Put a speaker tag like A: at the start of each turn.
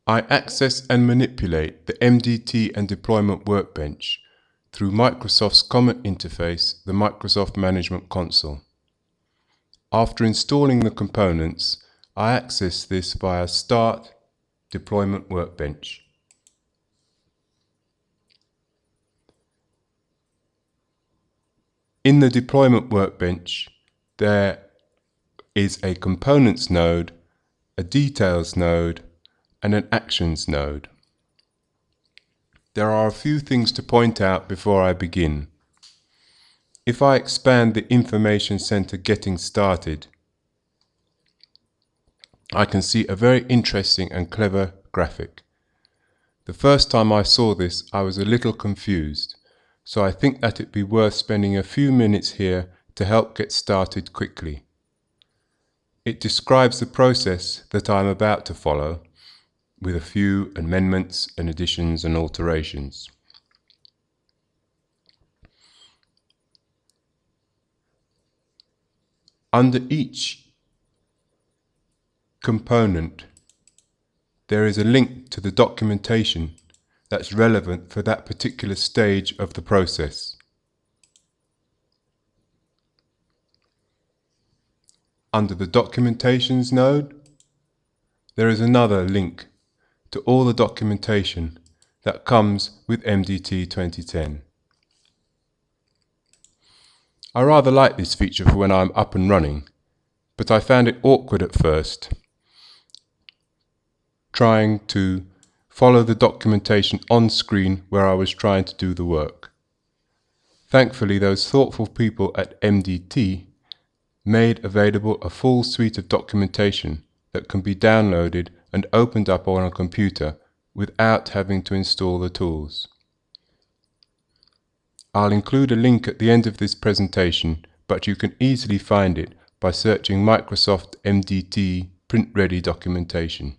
A: I access and manipulate the MDT and deployment workbench through Microsoft's common interface, the Microsoft Management Console. After installing the components, I access this via Start Deployment Workbench. In the deployment workbench, there is a components node, a details node, and an actions node. There are a few things to point out before I begin. If I expand the Information Center Getting Started, I can see a very interesting and clever graphic. The first time I saw this, I was a little confused, so I think that it'd be worth spending a few minutes here to help get started quickly. It describes the process that I'm about to follow, with a few amendments and additions and alterations. Under each component, there is a link to the documentation that's relevant for that particular stage of the process. Under the Documentations node, there is another link to all the documentation that comes with MDT 2010. I rather like this feature for when I'm up and running, but I found it awkward at first, trying to follow the documentation on screen where I was trying to do the work. Thankfully, those thoughtful people at MDT made available a full suite of documentation that can be downloaded and opened up on a computer without having to install the tools. I'll include a link at the end of this presentation, but you can easily find it by searching Microsoft MDT Print Ready documentation.